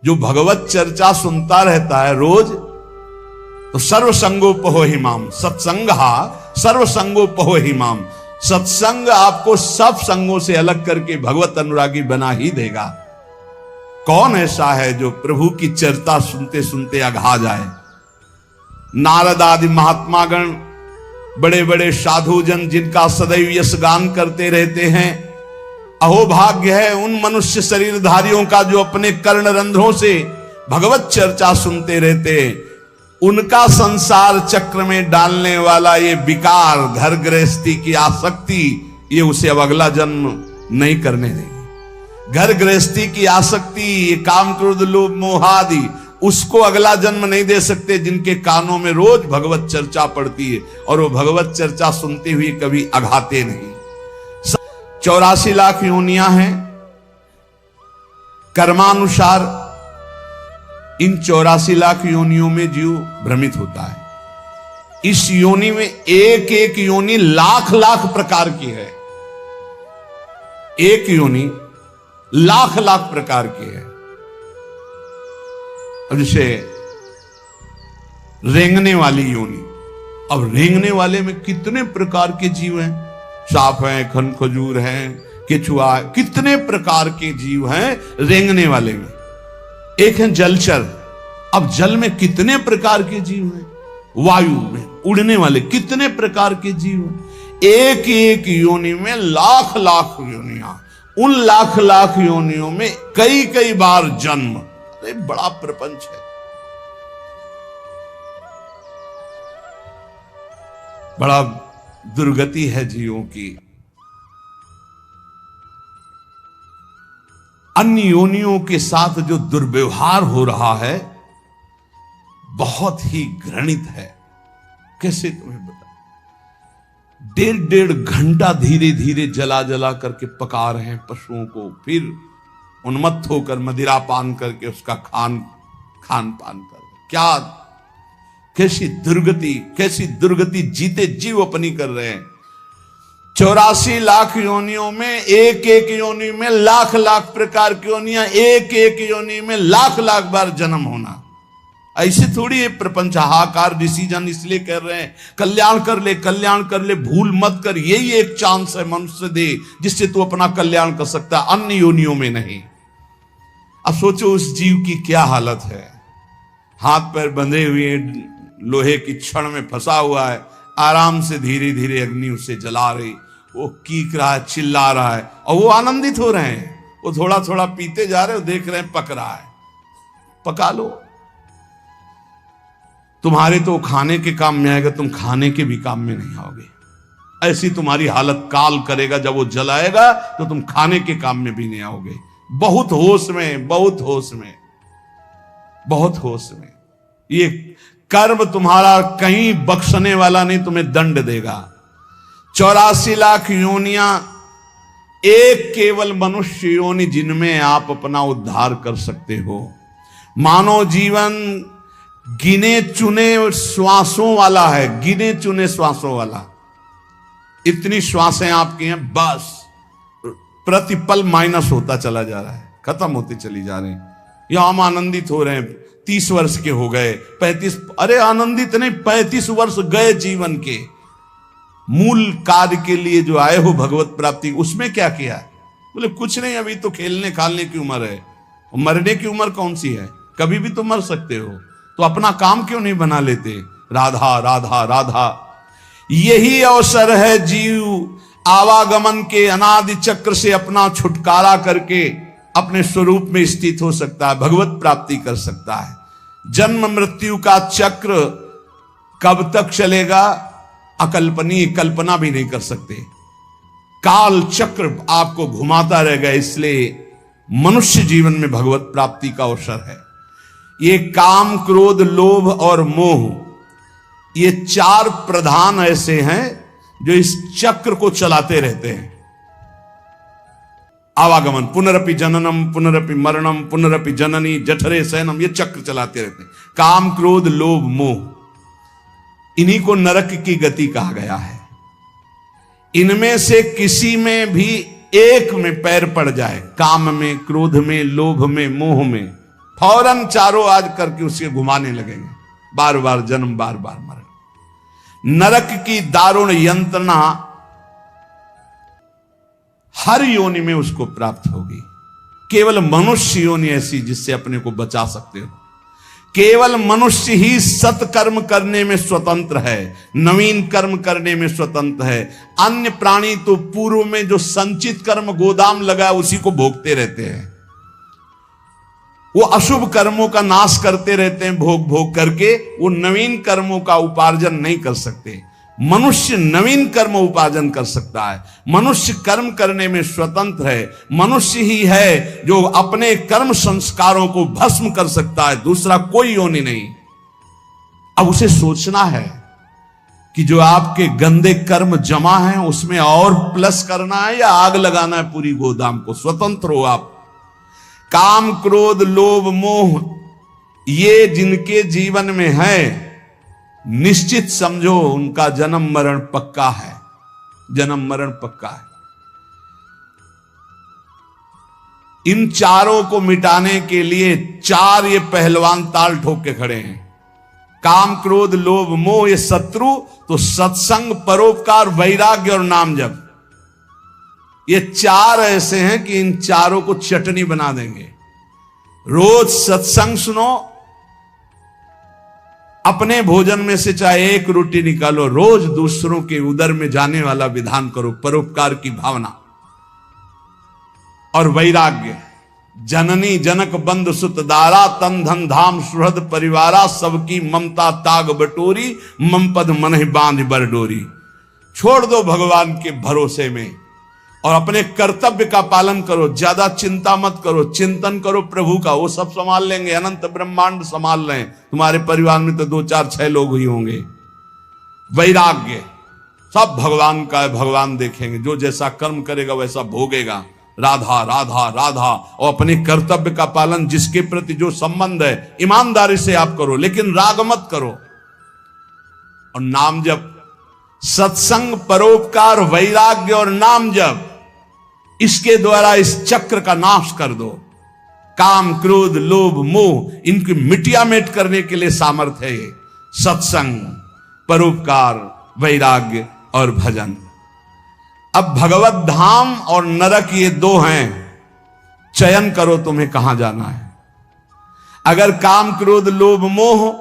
जो भगवत चर्चा सुनता रहता है रोज, तो सर्वसंगोपहो हिमाम, सत्संगहा सर्वसंगोपहो हिमाम, सत्संग आपको सब संगों से अलग करके भगवत अनुरागी बना ही देगा। कौन ऐसा है जो प्रभु की चर्चा सुनते सुनते अघा जाए? नारद आदि महात्मागण, बड़े बड़े साधुजन जिनका सदैव यश गान करते रहते हैं, अहोभाग्य है उन मनुष्य शरीरधारियों का जो अपने कर्ण रंध्रों से भगवत चर्चा सुनते रहते हैं। उनका संसार चक्र में डालने वाला ये विकार, घर गृहस्थी की आसक्ति, ये उसे अब अगला जन्म नहीं करने देगी। घर गृहस्थी की आसक्ति, ये काम क्रोध लोभ मोह आदि, उसको अगला जन्म नहीं दे सकते जिनके कानों में रोज भगवत चर्चा पड़ती है और वो भगवत चर्चा सुनते हुए कभी अघाते नहीं। 84 लाख योनियां हैं कर्मानुसार। इन 84 लाख योनियों में जीव भ्रमित होता है। इस योनि में एक एक योनि लाख लाख प्रकार की है। एक योनि लाख लाख प्रकार की है। अब जैसे रेंगने वाली योनि, अब रेंगने वाले में कितने प्रकार के जीव हैं? सांप हैं, खनखजूर हैं, केचुआ, कितने प्रकार के जीव हैं रेंगने वाले में। एक है जलचर, अब जल में कितने प्रकार के जीव हैं। वायु में उड़ने वाले कितने प्रकार के जीव हैं। एक एक योनि में लाख लाख योनियां, उन लाख लाख योनियों में कई कई बार जन्म। अरे बड़ा प्रपंच है, बड़ा दुर्गति है जीवों की। अन्य योनियों के साथ जो दुर्व्यवहार हो रहा है बहुत ही घृणित है। कैसे तुम्हें बता, 1.5 घंटा धीरे धीरे जला जला करके पका रहे हैं पशुओं को, फिर उन्मत्त होकर मदिरा पान करके उसका खान पान कर, क्या कैसी दुर्गति जीते जीव अपनी कर रहे हैं। 84 लाख योनियों में एक एक योनि में लाख लाख प्रकार की योनियां, एक एक योनि में लाख लाख बार जन्म होना। ऐसे थोड़ी है प्रपंच हाहाकार। ऋषिजन इसलिए कर रहे हैं कल्याण कर ले, भूल मत कर। यही एक चांस है मनुष्य दे जिससे तू अपना कल्याण कर सकता है, अन्य योनियों में नहीं। अब सोचो उस जीव की क्या हालत है। हाथ पैर बंधे हुए लोहे की छड़ में फंसा हुआ है, आराम से धीरे धीरे अग्नि उसे जला रही, वो कीक रहा है, चिल्ला रहा है और वो आनंदित हो रहे हैं। वो थोड़ा थोड़ा पीते जा रहे हो, देख रहे हैं पक रहा है। पका लो, तुम्हारे तो खाने के काम में आएगा, तुम खाने के भी काम में नहीं आओगे। ऐसी तुम्हारी हालत काल करेगा, जब वो जलाएगा तो तुम खाने के काम में भी नहीं आओगे। बहुत होश में, बहुत होश में, बहुत होश में। ये कर्म तुम्हारा कहीं बख्शने वाला नहीं, तुम्हें दंड देगा। 84 लाख योनियां, एक केवल मनुष्य योनि जिनमें आप अपना उद्धार कर सकते हो। मानव जीवन गिने चुने श्वासों वाला है, गिने चुने श्वासों वाला। इतनी श्वासें आपकी हैं, बस प्रतिपल माइनस होता चला जा रहा है, खत्म होती चली जा रही। यहां हम आनंदित हो रहे हैं, 30 वर्ष के हो गए, 35, अरे आनंदित नहीं, 35 वर्ष गए जीवन के। मूल कार्य के लिए जो आए हो भगवत प्राप्ति, उसमें क्या किया? बोले कुछ नहीं, अभी तो खेलने खालने की उम्र है। मरने की उम्र कौन सी है? कभी भी तो मर सकते हो, तो अपना काम क्यों नहीं बना लेते? राधा राधा राधा। यही अवसर है जीव आवागमन के अनादि चक्र से अपना छुटकारा करके अपने स्वरूप में स्थित हो सकता है, भगवत प्राप्ति कर सकता है। जन्म मृत्यु का चक्र कब तक चलेगा अकल्पनीय, कल्पना भी नहीं कर सकते। काल चक्र आपको घुमाता रहेगा। इसलिए मनुष्य जीवन में भगवत प्राप्ति का अवसर है। ये काम क्रोध लोभ और मोह, ये 4 प्रधान ऐसे हैं जो इस चक्र को चलाते रहते हैं। आवागमन, पुनरपि जननम पुनरपि मरणम पुनरपि जननी जठरे शयनम, ये चक्र चलाते रहते हैं। काम क्रोध लोभ मोह, इन्हीं को नरक की गति कहा गया है। इनमें से किसी में भी एक में पैर पड़ जाए, काम में, क्रोध में, लोभ में, मोह में, फौरन चारों आज करके उसे घुमाने लगेंगे, बार बार जन्म, बार बार मरण। नरक की दारुण यंत्रणा हर योनि में उसको प्राप्त होगी। केवल मनुष्य योनि ऐसी जिससे अपने को बचा सकते हो। केवल मनुष्य ही सत्कर्म करने में स्वतंत्र है, नवीन कर्म करने में स्वतंत्र है। अन्य प्राणी तो पूर्व में जो संचित कर्म गोदाम लगा उसी को भोगते रहते हैं। वो अशुभ कर्मों का नाश करते रहते हैं, भोग भोग करके। वो नवीन कर्मों का उपार्जन नहीं कर सकते। मनुष्य नवीन कर्म उपार्जन कर सकता है। मनुष्य कर्म करने में स्वतंत्र है। मनुष्य ही है जो अपने कर्म संस्कारों को भस्म कर सकता है, दूसरा कोई योनि नहीं। अब उसे सोचना है कि जो आपके गंदे कर्म जमा हैं उसमें और प्लस करना है या आग लगाना है पूरी गोदाम को। स्वतंत्र हो आप। काम, क्रोध, लोभ, मोह ये जिनके जीवन में है, निश्चित समझो उनका जन्म मरण पक्का है। जन्म मरण पक्का है। इन चारों को मिटाने के लिए चार ये पहलवान ताल ठोक के खड़े हैं। काम, क्रोध, लोभ, मोह ये शत्रु, तो सत्संग, परोपकार, वैराग्य और नाम जप, ये चार ऐसे हैं कि इन चारों को चटनी बना देंगे। रोज सत्संग सुनो, अपने भोजन में से चाहे एक रोटी निकालो, रोज दूसरों के उदर में जाने वाला विधान करो, परोपकार की भावना और वैराग्य। जननी जनक बंद सुत दारा, तन धन धाम सुहृद परिवारा, सबकी ममता ताग बटोरी, मम पद मन बांध बरडोरी। छोड़ दो भगवान के भरोसे में और अपने कर्तव्य का पालन करो। ज्यादा चिंता मत करो, चिंतन करो प्रभु का, वो सब संभाल लेंगे। अनंत ब्रह्मांड संभाल रहे हैं। तुम्हारे परिवार में तो 2 4 6 लोग ही होंगे। वैराग्य सब भगवान का है, भगवान देखेंगे। जो जैसा कर्म करेगा वैसा भोगेगा। राधा राधा राधा। और अपने कर्तव्य का पालन, जिसके प्रति जो संबंध है ईमानदारी से आप करो, लेकिन राग मत करो। और नाम जप, सत्संग, परोपकार, वैराग्य और नाम जप, इसके द्वारा इस चक्र का नाश कर दो। काम, क्रोध, लोभ, मोह इनकी मिटिया मेट करने के लिए सामर्थ्य है ये सत्संग, परोपकार, वैराग्य और भजन। अब भगवत धाम और नरक ये 2 हैं। चयन करो तुम्हें कहां जाना है। अगर काम, क्रोध, लोभ, मोह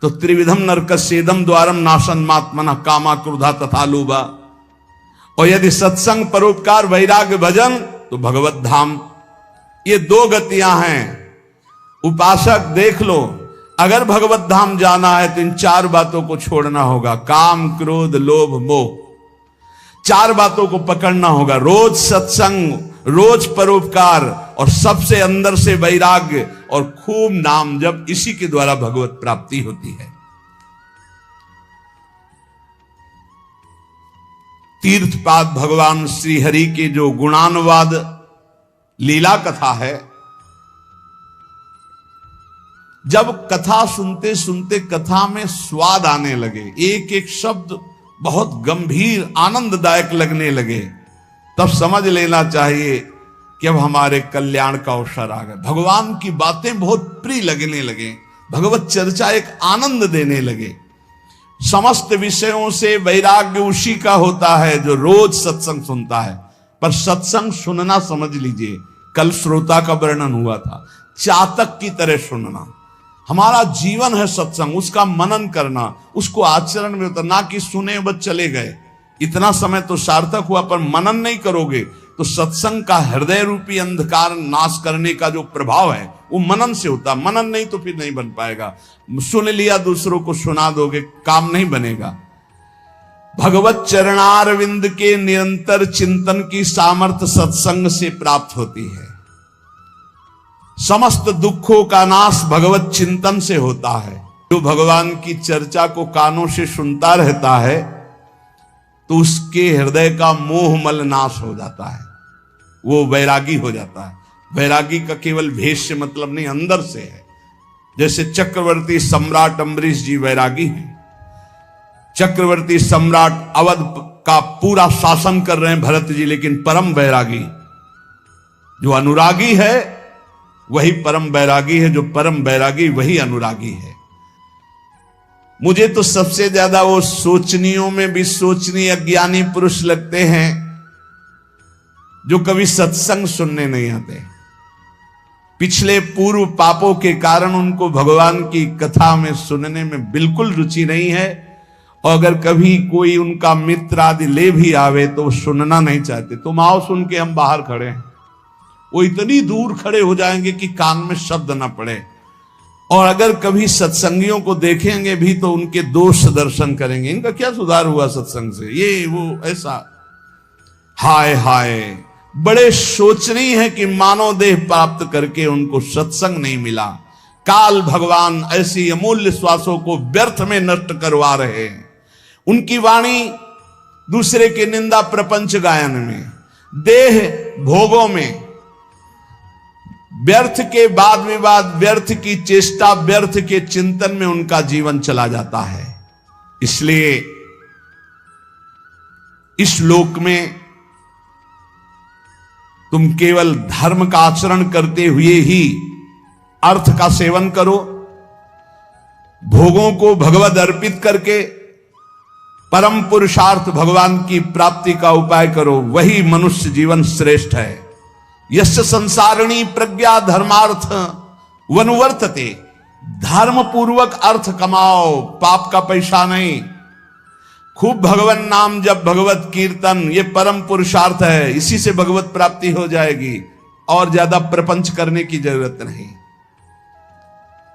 तो त्रिविधम नरकस्येदम द्वारम नाशन मात्मना कामा क्रोधा तथा लोभा। और यदि सत्संग, परोपकार, वैराग्य, भजन तो भगवत धाम। ये 2 गतियां हैं। उपासक देख लो, अगर भगवत धाम जाना है तो इन 4 बातों को छोड़ना होगा। काम, क्रोध, लोभ, मोह, 4 बातों को पकड़ना होगा। रोज सत्संग, रोज परोपकार और सबसे अंदर से वैराग्य और खूब नाम जप। इसी के द्वारा भगवत प्राप्ति होती है। तीर्थपाद भगवान श्री हरि के जो गुणानुवाद लीला कथा है, जब कथा सुनते सुनते कथा में स्वाद आने लगे, एक एक शब्द बहुत गंभीर आनंददायक लगने लगे, तब समझ लेना चाहिए कि अब हमारे कल्याण का अवसर आ गया। भगवान की बातें बहुत प्रिय लगने लगे, भगवत चर्चा एक आनंद देने लगे। समस्त विषयों से वैराग्य उसी का होता है जो रोज सत्संग सुनता है। पर सत्संग सुनना समझ लीजिए, कल श्रोता का वर्णन हुआ था, चातक की तरह सुनना। हमारा जीवन है सत्संग, उसका मनन करना, उसको आचरण में उतरना, कि सुने बस चले गए। इतना समय तो सार्थक हुआ, पर मनन नहीं करोगे तो सत्संग का हृदय रूपी अंधकार नाश करने का जो प्रभाव है वो मनन से होता। मनन नहीं तो फिर नहीं बन पाएगा। सुन लिया, दूसरों को सुना दोगे, काम नहीं बनेगा। भगवत चरणारविंद के निरंतर चिंतन की सामर्थ्य सत्संग से प्राप्त होती है। समस्त दुखों का नाश भगवत चिंतन से होता है। जो भगवान की चर्चा को कानों से सुनता रहता है तो उसके हृदय का मोह मल नाश हो जाता है, वो वैरागी हो जाता है। वैरागी का केवल भेष से मतलब नहीं, अंदर से है। जैसे चक्रवर्ती सम्राट अम्बरीश जी वैरागी हैं। चक्रवर्ती सम्राट अवध का पूरा शासन कर रहे हैं भरत जी, लेकिन परम वैरागी। जो अनुरागी है वही परम बैरागी है, जो परम बैरागी वही अनुरागी है। मुझे तो सबसे ज्यादा वो सोचनियों में भी सोचनीय अज्ञानी पुरुष लगते हैं जो कभी सत्संग सुनने नहीं आते। पिछले पूर्व पापों के कारण उनको भगवान की कथा में सुनने में बिल्कुल रुचि नहीं है, और अगर कभी कोई उनका मित्र आदि ले भी आवे तो वो सुनना नहीं चाहते। तुम आओ, सुन के हम बाहर खड़े हैं। वो इतनी दूर खड़े हो जाएंगे कि कान में शब्द ना पड़े, और अगर कभी सत्संगियों को देखेंगे भी तो उनके दोष दर्शन करेंगे, इनका क्या सुधार हुआ सत्संग से, ये वो ऐसा। हाय हाय, बड़े शोचनीय है कि मानव देह प्राप्त करके उनको सत्संग नहीं मिला। काल भगवान ऐसी अमूल्य श्वासों को व्यर्थ में नष्ट करवा रहे हैं। उनकी वाणी दूसरे के निंदा प्रपंच गायन में, देह भोगों में, व्यर्थ के वाद विवाद, व्यर्थ की चेष्टा, व्यर्थ के चिंतन में उनका जीवन चला जाता है। इसलिए इस लोक में तुम केवल धर्म का आचरण करते हुए ही अर्थ का सेवन करो, भोगों को भगवद अर्पित करके परम पुरुषार्थ भगवान की प्राप्ति का उपाय करो, वही मनुष्य जीवन श्रेष्ठ है। यस्य संसारिणी प्रज्ञा धर्मार्थ वनुवर्तते, धर्म पूर्वक अर्थ कमाओ, पाप का पैसा नहीं। खूब भगवान नाम जब, भगवत कीर्तन, ये परम पुरुषार्थ है, इसी से भगवत प्राप्ति हो जाएगी, और ज्यादा प्रपंच करने की जरूरत नहीं।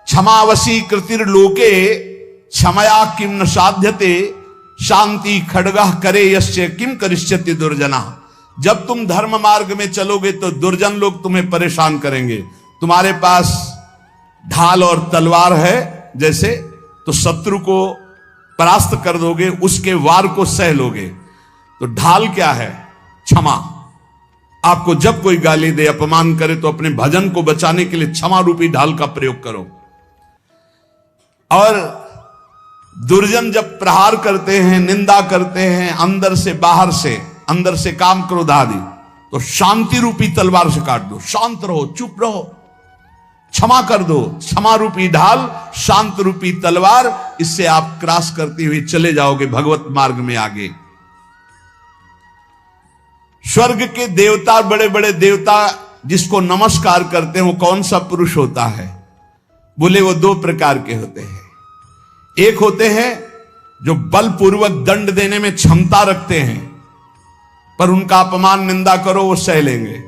क्षमावशी कृतिर्लोके क्षमया किम न साध्यते, शांति खड्गः करे यस्य किम करिष्यति दुर्जना। जब तुम धर्म मार्ग में चलोगे तो दुर्जन लोग तुम्हें परेशान करेंगे। तुम्हारे पास ढाल और तलवार है जैसे, तो शत्रु को परास्त कर दोगे, उसके वार को सह लोगे। तो ढाल क्या है? क्षमा। आपको जब कोई गाली दे, अपमान करे, तो अपने भजन को बचाने के लिए क्षमा रूपी ढाल का प्रयोग करो। और दुर्जन जब प्रहार करते हैं, निंदा करते हैं, अंदर से बाहर से, अंदर से काम क्रोध आदि, तो शांति रूपी तलवार से काट दो। शांत रहो, चुप रहो, क्षमा कर दो। क्षमा रूपी ढाल, शांत रूपी तलवार, इससे आप क्रॉस करते हुए चले जाओगे भगवत मार्ग में आगे। स्वर्ग के देवता, बड़े बड़े देवता जिसको नमस्कार करते हैं, वो कौन सा पुरुष होता है? बोले वो दो प्रकार के होते हैं। एक होते हैं जो बलपूर्वक दंड देने में क्षमता रखते हैं, पर उनका अपमान निंदा करो वो सह लेंगे,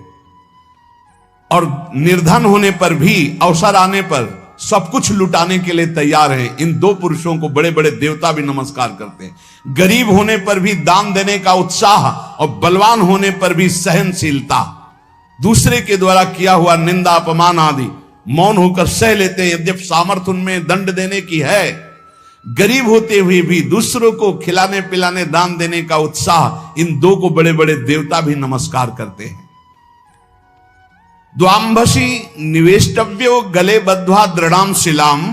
और निर्धन होने पर भी, अवसर आने पर सब कुछ लुटाने के लिए तैयार हैं। इन दो पुरुषों को बड़े बड़े देवता भी नमस्कार करते हैं। गरीब होने पर भी दान देने का उत्साह, और बलवान होने पर भी सहनशीलता। दूसरे के द्वारा किया हुआ निंदा अपमान आदि मौन होकर सह लेते हैं, यद्यप सामर्थ्य उनमें दंड देने की है। गरीब होते हुए भी दूसरों को खिलाने पिलाने दान देने का उत्साह, इन दो को बड़े बड़े देवता भी नमस्कार करते हैं। द्वांभसी निवेष्टव्यो गले बद्ध्वा दृढ़ाम शिलाम,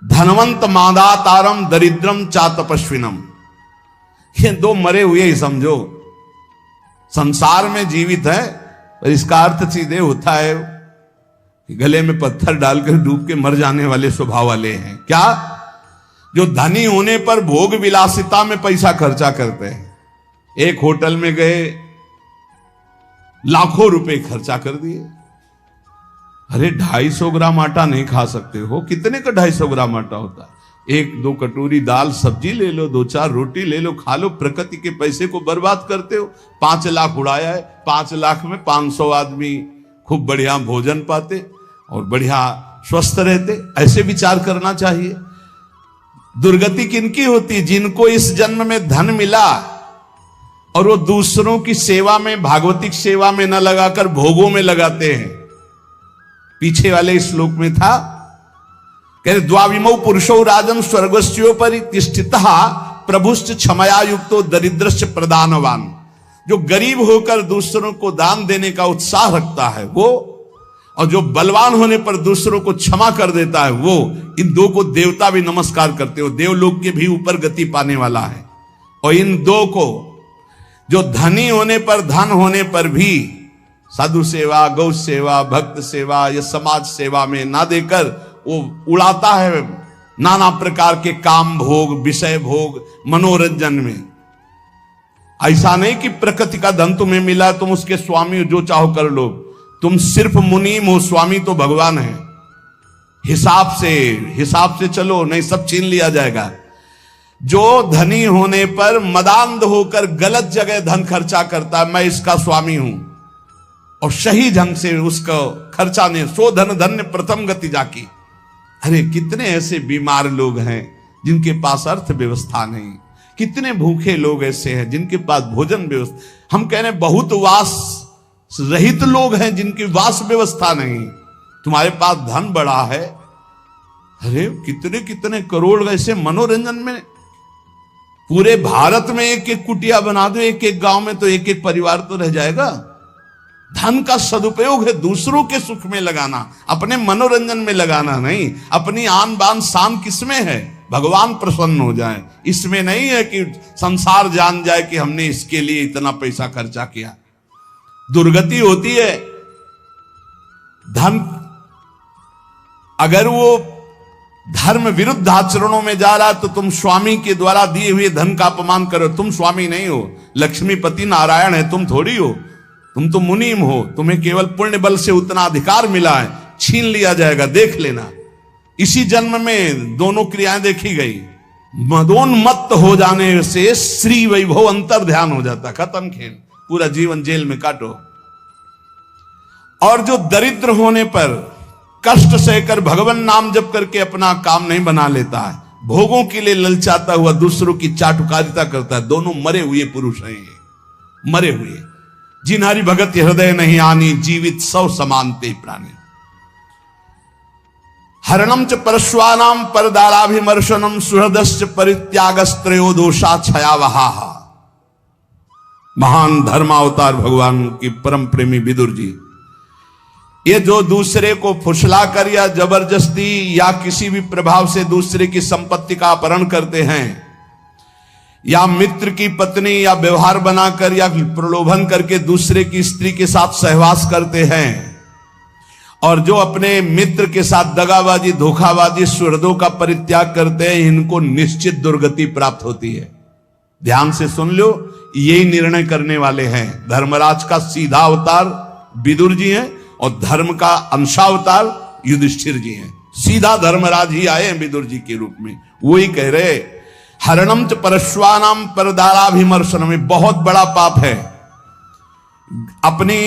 धनवंत मादातारम दरिद्रम चातपस्विनम। ये दो मरे हुए ही समझो, संसार में जीवित है, पर इसका अर्थ सीधे होता है कि गले में पत्थर डालकर डूब के मर जाने वाले स्वभाव वाले हैं। क्या? जो धनी होने पर भोग विलासिता में पैसा खर्चा करते हैं। एक होटल में गए, लाखों रुपए खर्चा कर दिए। अरे 250 ग्राम आटा नहीं खा सकते हो? कितने का 250 ग्राम आटा होता है? 1-2 कटोरी दाल सब्जी ले लो, 2-4 रोटी ले लो, खा लो। प्रकृति के पैसे को बर्बाद करते हो। 5 लाख उड़ाया है, 5 लाख में 500 आदमी खूब बढ़िया भोजन पाते और बढ़िया स्वस्थ रहते। ऐसे विचार करना चाहिए। दुर्गति किनकी होती? जिनको इस जन्म में धन मिला और वो दूसरों की सेवा में, भागवतिक सेवा में न लगाकर भोगों में लगाते हैं। पीछे वाले श्लोक में था, कहते द्वाविमौ पुरुषो राजन स्वर्गस्योपरि तिष्ठितः प्रभुश्च क्षमया युक्तो दरिद्रश्च प्रदानवान। जो गरीब होकर दूसरों को दान देने का उत्साह रखता है वो, और जो बलवान होने पर दूसरों को क्षमा कर देता है वो, इन दो को देवता भी नमस्कार करते हो। देवलोक के भी ऊपर गति पाने वाला है। और इन दो को, जो धनी होने पर, धन होने पर भी साधु सेवा, गौ सेवा, भक्त सेवा या समाज सेवा में ना देकर वो उड़ाता है नाना प्रकार के काम भोग, विषय भोग, मनोरंजन में। ऐसा नहीं कि प्रकृति का धन तुम्हें मिला, तुम उसके स्वामी जो चाहो कर लो। तुम सिर्फ मुनीम हो, स्वामी तो भगवान है। हिसाब से चलो, नहीं सब छीन लिया जाएगा। जो धनी होने पर मदांध होकर गलत जगह धन खर्चा करता है, मैं इसका स्वामी हूं, और सही ढंग से उसका खर्चा नहीं, सो धन धन्य प्रथम गति जाकी। अरे कितने ऐसे बीमार लोग हैं जिनके पास अर्थ व्यवस्था नहीं, कितने भूखे लोग ऐसे हैं जिनके पास भोजन व्यवस्था, हम कह रहे हैं बहुत वास रहित लोग हैं जिनकी वास व्यवस्था नहीं। तुम्हारे पास धन बड़ा है, अरे कितने कितने करोड़ ऐसे मनोरंजन में, पूरे भारत में एक एक कुटिया बना दो, एक एक गांव में तो एक एक परिवार तो रह जाएगा। धन का सदुपयोग है दूसरों के सुख में लगाना, अपने मनोरंजन में लगाना नहीं। अपनी आन बान शान किसमें है? भगवान प्रसन्न हो जाए, इसमें नहीं है कि संसार जान जाए कि हमने इसके लिए इतना पैसा खर्चा किया। दुर्गति होती है। धन अगर वो धर्म विरुद्ध आचरणों में जा रहा, तो तुम स्वामी के द्वारा दिए हुए धन का अपमान करो। तुम स्वामी नहीं हो, लक्ष्मीपति नारायण है, तुम थोड़ी हो। तुम तो मुनीम हो, तुम्हें केवल पुण्य बल से उतना अधिकार मिला है, छीन लिया जाएगा, देख लेना। इसी जन्म में दोनों क्रियाएं देखी गई। मदोन्मत्त हो जाने से श्री वैभव अंतर ध्यान हो जाता, खत्म खेल, पूरा जीवन जेल में काटो। और जो दरिद्र होने पर कष्ट सहकर भगवान नाम जप करके अपना काम नहीं बना लेता है, भोगों के लिए ललचाता हुआ दूसरों की चाटुकारिता करता है, दोनों मरे हुए पुरुष हैं ये, मरे हुए। जिन हरि भगत हृदय नहीं आनी, जीवित सौ समानते प्राणी। हरणम च परश्वानाम परदाराभिमर्शनम सुहृदश्च परित्यागस्त्रयो दोषा छयावहा। महान धर्मावतार भगवान की परम प्रेमी विदुर जी, ये जो दूसरे को फुसला कर या जबरदस्ती या किसी भी प्रभाव से दूसरे की संपत्ति का अपहरण करते हैं, या मित्र की पत्नी या व्यवहार बनाकर या प्रलोभन करके दूसरे की स्त्री के साथ सहवास करते हैं, और जो अपने मित्र के साथ दगाबाजी, धोखाबाजी, सुहृदों का परित्याग करते हैं, इनको निश्चित दुर्गति प्राप्त होती है। ध्यान से सुन लो, यही निर्णय करने वाले हैं। धर्मराज का सीधा अवतार विदुर जी हैं और धर्म का अंशावतार युधिष्ठिर जी हैं। सीधा धर्मराज ही आए हैं विदुर जी के रूप में। वही कह रहे, हरणम च परश्वानाम परदाराभिमर्शनम, बहुत बड़ा पाप है अपनी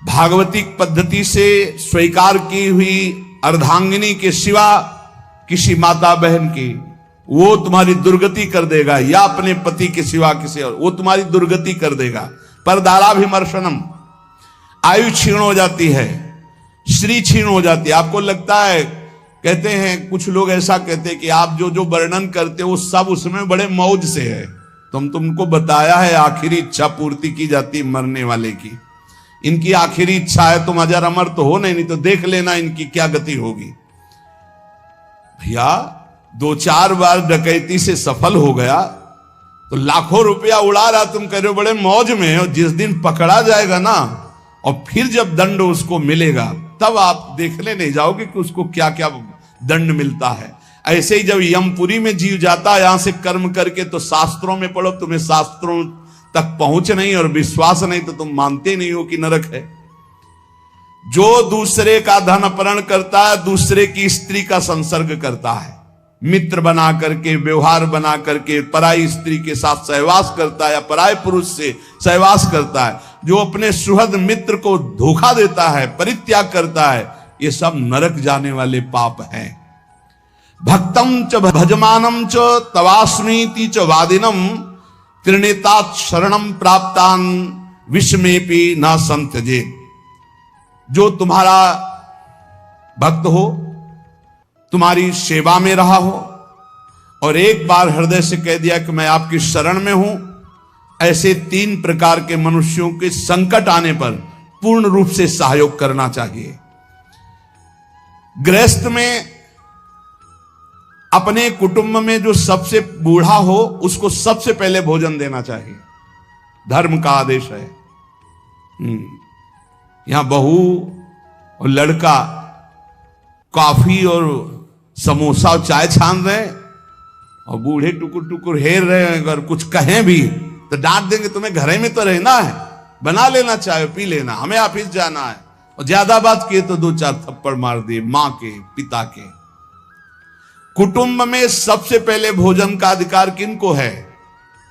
भागवतिक पद्धति से स्वीकार की हुई अर्धांगिनी के सिवा किसी माता बहन की, वो तुम्हारी दुर्गति कर देगा, या अपने पति के सिवा किसी और, वो तुम्हारी दुर्गति कर देगा। परदाराभिमर्शनम, आयु क्षीण हो जाती है, श्री क्षीण हो जाती है। आपको लगता है, कहते हैं कुछ लोग ऐसा कहते हैं कि आप जो जो वर्णन करते हो सब उसमें बड़े मौज से है। तुमको बताया है आखिरी इच्छा पूर्ति की जाती मरने वाले की। इनकी आखिरी इच्छा है तुम अजर अमर तो हो नहीं तो देख लेना इनकी क्या गति होगी। भैया 2-4 बार डकैती से सफल हो गया तो लाखों रुपया उड़ा रहा, तुम कह रहे हो बड़े मौज में। और जिस दिन पकड़ा जाएगा ना, और फिर जब दंड उसको मिलेगा, तब आप देखने नहीं जाओगे कि उसको क्या क्या दंड मिलता है। ऐसे ही जब यमपुरी में जीव जाता है यहां से कर्म करके, तो शास्त्रों में पढ़ो, तुम्हें शास्त्रों तक पहुंच नहीं और विश्वास नहीं तो तुम मानते नहीं हो कि नरक है। जो दूसरे का धन अपहरण करता है, दूसरे की स्त्री का संसर्ग करता है, मित्र बना करके, व्यवहार बना करके पराई स्त्री के साथ सहवास करता है या पराय पुरुष से सहवास करता है, जो अपने सुहृद मित्र को धोखा देता है, परित्याग करता है, ये सब नरक जाने वाले पाप हैं। भक्तम च भजमानम च तवास्मीति च वादिनम त्रिनेतात शरणम प्राप्तान विस्मेपि न संत्यजे। जो तुम्हारा भक्त हो, तुम्हारी सेवा में रहा हो और एक बार हृदय से कह दिया कि मैं आपकी शरण में हूं, ऐसे 3 प्रकार के मनुष्यों के संकट आने पर पूर्ण रूप से सहयोग करना चाहिए। गृहस्थ में अपने कुटुंब में जो सबसे बूढ़ा हो उसको सबसे पहले भोजन देना चाहिए, धर्म का आदेश है। यहां बहू और लड़का कॉफी और समोसा और चाय छान रहे हैं और बूढ़े टुकुर टुकुर हेर रहे हैं। अगर कुछ कहें भी तो डांट देंगे, तुम्हें घर में तो रहना है, बना लेना चाय पी लेना, हमें ऑफिस जाना है। और ज्यादा बात किए तो 2-4 थप्पड़ मार दिए मां के, पिता के। कुटुंब में सबसे पहले भोजन का अधिकार किनको है?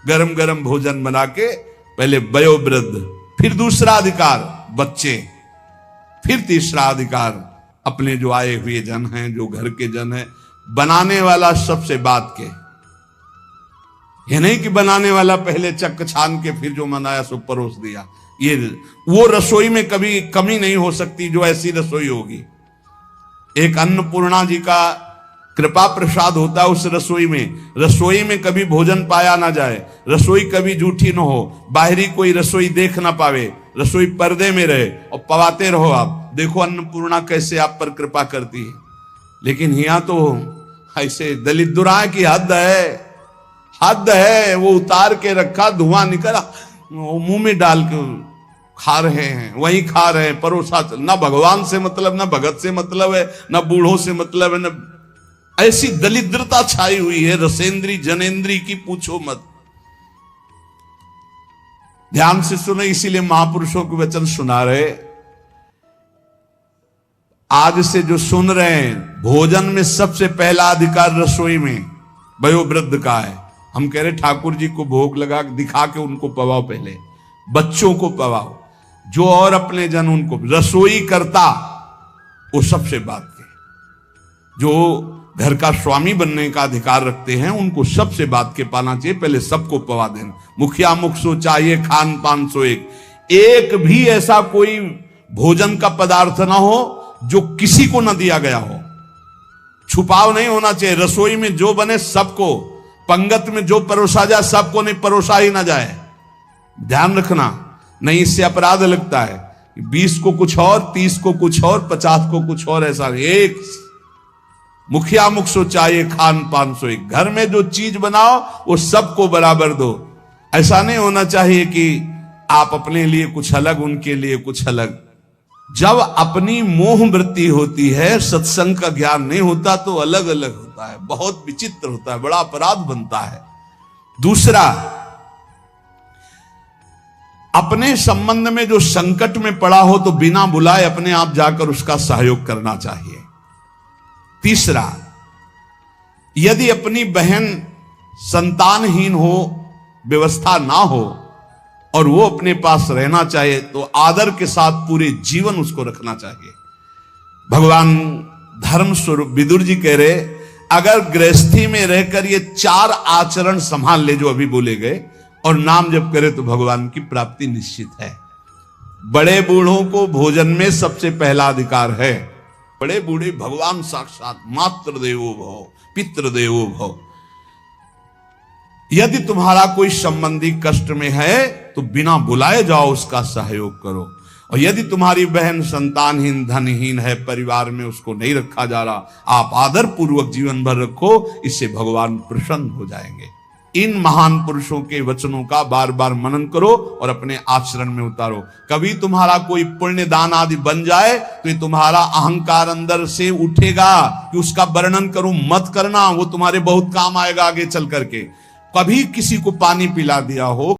गरम गरम भोजन बना के पहले वयोवृद्ध, फिर दूसरा अधिकार बच्चे, फिर तीसरा अधिकार अपने जो आए हुए जन हैं, जो घर के जन हैं। बनाने वाला सबसे बात के, ये नहीं कि बनाने वाला पहले चक छान के फिर जो मनाया सो परोस दिया। ये वो रसोई में कभी कमी नहीं हो सकती जो ऐसी रसोई होगी। एक अन्नपूर्णा जी का कृपा प्रसाद होता है उस रसोई में। रसोई में कभी भोजन पाया ना जाए, रसोई कभी जूठी ना हो, बाहरी कोई रसोई देख ना पावे, रसोई पर्दे में रहे और पवाते रहो। आप देखो अन्नपूर्णा कैसे आप पर कृपा करती है। लेकिन यहां तो ऐसे दलित दुराए की हद है। वो उतार के रखा, धुआं निकला, मुंह में डाल के खा रहे हैं, वही खा रहे हैं, परोसा। ना भगवान से मतलब, ना भगत से मतलब है, ना बूढ़ों से मतलब है, ना। ऐसी दलिद्रता छाई हुई है रसेंद्री जनेंद्री की, पूछो मत। ध्यान से सुने, इसीलिए महापुरुषों के वचन सुना रहे। आज से जो सुन रहे हैं, भोजन में सबसे पहला अधिकार रसोई में वयोवृद्ध का है। हम कह रहे ठाकुर जी को भोग लगा दिखा के उनको पवाओ, पहले बच्चों को पवाओ, जो और अपने जन उनको। रसोई करता वो सबसे बात के, जो घर का स्वामी बनने का अधिकार रखते हैं उनको सबसे बात के पाना चाहिए, पहले सबको पवा देना। मुखिया मुख सो चाहिए, खान पान सो एक भी ऐसा कोई भोजन का पदार्थ ना हो जो किसी को न दिया गया हो। छुपाव नहीं होना चाहिए। रसोई में जो बने सबको, पंगत में जो परोसा जाए सबको, नहीं परोसा ही ना जाए। ध्यान रखना, नहीं इससे अपराध लगता है। 20 को कुछ और, 30 को कुछ और, 50 को कुछ और, ऐसा एक। मुखिया मुख सो चाहिए, खान पान सो एक। घर में जो चीज बनाओ वो सबको बराबर दो। ऐसा नहीं होना चाहिए कि आप अपने लिए कुछ अलग, उनके लिए कुछ अलग। जब अपनी मोह वृत्ति होती है, सत्संग का ज्ञान नहीं होता तो अलग अलग होता है, बहुत विचित्र होता है, बड़ा अपराध बनता है। दूसरा, अपने संबंध में जो संकट में पड़ा हो तो बिना बुलाए अपने आप जाकर उसका सहयोग करना चाहिए। तीसरा, यदि अपनी बहन संतानहीन हो, व्यवस्था ना हो और वो अपने पास रहना चाहे तो आदर के साथ पूरे जीवन उसको रखना चाहिए। भगवान धर्म स्वरूप विदुर जी कह रहे, अगर गृहस्थी में रहकर ये 4 आचरण संभाल ले जो अभी बोले गए और नाम जप करे तो भगवान की प्राप्ति निश्चित है। बड़े बूढ़ों को भोजन में सबसे पहला अधिकार है। बड़े बूढ़े भगवान साक्षात, मातृ देवो भव, पितृ देवो भव। यदि तुम्हारा कोई संबंधी कष्ट में है तो बिना बुलाए जाओ, उसका सहयोग करो। और यदि तुम्हारी बहन संतानहीन, धनहीन है, परिवार में उसको नहीं रखा जा रहा, आप आदर पूर्वक जीवन भर रखो, इससे भगवान प्रसन्न हो जाएंगे। इन महान पुरुषों के वचनों का बार बार मनन करो और अपने आचरण में उतारो। कभी तुम्हारा कोई पुण्य दान आदि बन जाए तो ये तुम्हारा अहंकार अंदर से उठेगा कि उसका वर्णन करूं, मत करना, वो तुम्हारे बहुत काम आएगा आगे चल करके। कभी किसी को पानी पिला दिया हो,